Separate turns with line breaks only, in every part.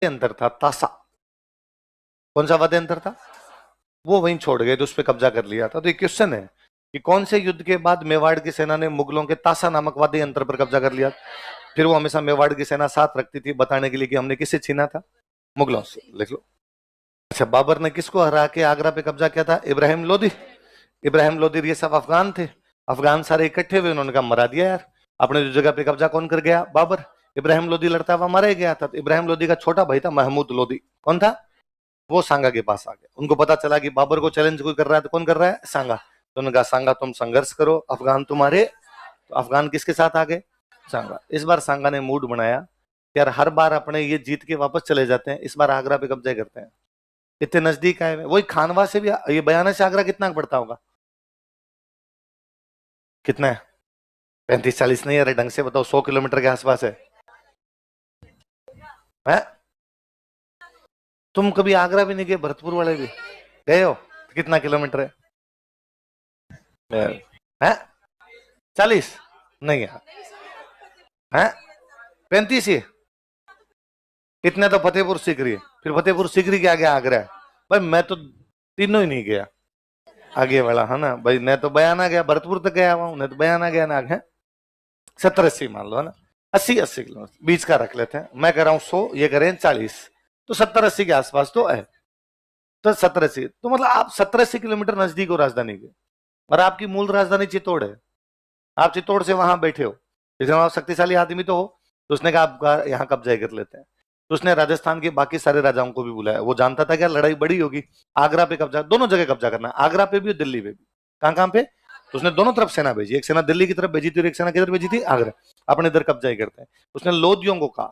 यंत्र था तासा, कौन सा वाद्य यंत्र था? वो वहीं छोड़ गए तो उस पर कब्जा कर लिया था। तो ये क्वेश्चन है कि कौन से युद्ध के बाद मेवाड़ की सेना ने मुगलों के तासा नामक वाद्य यंत्र पर कब्जा कर लिया? फिर वो हमेशा मेवाड़ की सेना साथ रखती थी बताने के लिए कि हमने किससे छीना था? मुगलों से। लिख लो। अच्छा, बाबर ने किसको हरा के आगरा पे कब्जा किया था? इब्राहिम लोदी। इब्राहिम लोदी ये सब अफगान थे, अफगान सारे इकट्ठे हुए, उन्होंने कहा मरा दिया यार, अपने जो जगह पे कब्जा कौन कर गया? बाबर। इब्राहिम लोदी लड़ता हुआ मारा गया था। तो इब्राहिम लोदी का छोटा भाई था महमूद लोदी, कौन था? वो सांगा के पास आ गया। उनको पता चला कि बाबर को चैलेंज कोई कर रहा है, तो कौन कर रहा है? सांगा। तो उन्होंने कहा सांगा तुम संघर्ष करो, अफगान तुम्हारे। तो अफगान किसके साथ आ गए? सांगा। इस बार सांगा ने मूड बनाया, यार हर बार अपने ये जीत के वापस चले जाते हैं, इस बार आगरा पे कब्जा करते हैं, इतने नजदीक आए। वही खानवा से भी, ये बयाना से आगरा कितना पड़ता होगा? कितना है? 35-40 नहीं, अरे ढंग से बताओ, 100 किलोमीटर के आसपास है? तुम कभी आगरा भी नहीं गए? भरतपुर वाले भी गए हो? कितना किलोमीटर है? 40 नहीं है? 35 ही? इतने तो फतेहपुर सीकरी है, फिर फतेहपुर सीकरी के आगे आगरा है। भाई मैं तो तीनों ही नहीं गया, आगे वाला है ना भाई। मैं तो बयाना गया, भरतपुर तक गया हुआ हूं, नहीं तो बयाना गया ना आगे। 70-80 मान लो, है ना? 80-80 किलोमीटर बीच का रख लेते हैं। मैं कह रहा हूँ 100, ये करें 40, तो 70-80 के आसपास तो है। तो 70-80 तो मतलब आप 70-80 किलोमीटर नजदीक हो राजधानी के, और आपकी मूल राजधानी चित्तौड़ है। आप चित्तौड़ से वहां बैठे हो, जैसे आप शक्तिशाली आदमी तो हो, तो उसने कहा आपका यहाँ कब्जा कर लेते हैं। तो उसने राजस्थान के बाकी सारे राजाओं को भी बुलाया। वो जानता था क्या लड़ाई बड़ी होगी, आगरा पे कब्जा, दोनों जगह कब्जा करना, आगरा पे भी और दिल्ली पे भी। कहां कहां पे? तो उसने दोनों तरफ सेना भेजी, एक सेना दिल्ली की तरफ भेजी थी और एक सेना किधर भेजी थी? आगरा। अपने इधर कब्जा ही करते हैं। उसने लोदियों को कहा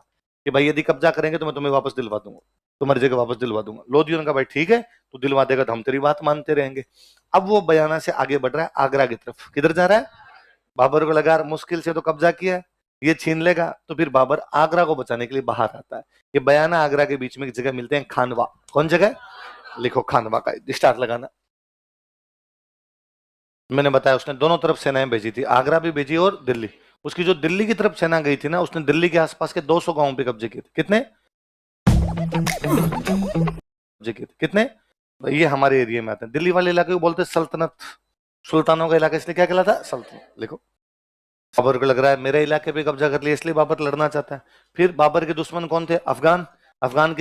कि भाई यदि कब्जा करेंगे तो मैं तुम्हें वापस दिलवा दूंगा, तुम्हारी जगह वापस दिलवा दूंगा। लोदियों ने कहा भाई ठीक है, तू दिलवा देगा तो हम तेरी बात मानते रहेंगे। अब वो बयाना से आगे बढ़ रहा है आगरा की तरफ। किधर जा रहा है? बाबर को लगा मुश्किल से तो कब्जा किया है, ये छीन लेगा, तो फिर बाबर आगरा को बचाने के लिए बाहर आता है। ये बयाना आगरा के बीच में एक जगह मिलते हैं, खानवा। कौन जगह? लिखो, खानवा का स्टार लगाना। मैंने बताया उसने दोनों तरफ सेनाएं भेजी थी, आगरा भी भेजी और दिल्ली। उसकी जो दिल्ली की तरफ सेना गई थी ना, उसने दिल्ली के आसपास के 200 गांवों पे कब्जे किए थे। कितने कब्जे किए थे? कितने? ये हमारे एरिया में आते हैं, दिल्ली वाले इलाके को बोलते हैं सल्तनत, सुल्तानों का इलाका, इसलिए क्या कहलाता? सल्तनत। लिखो। बाबर को लग रहा है मेरे इलाके पे कब्जा कर लिया, इसलिए बाबर लड़ना चाहता है। फिर बाबर के दुश्मन कौन थे? अफगान। अफगान की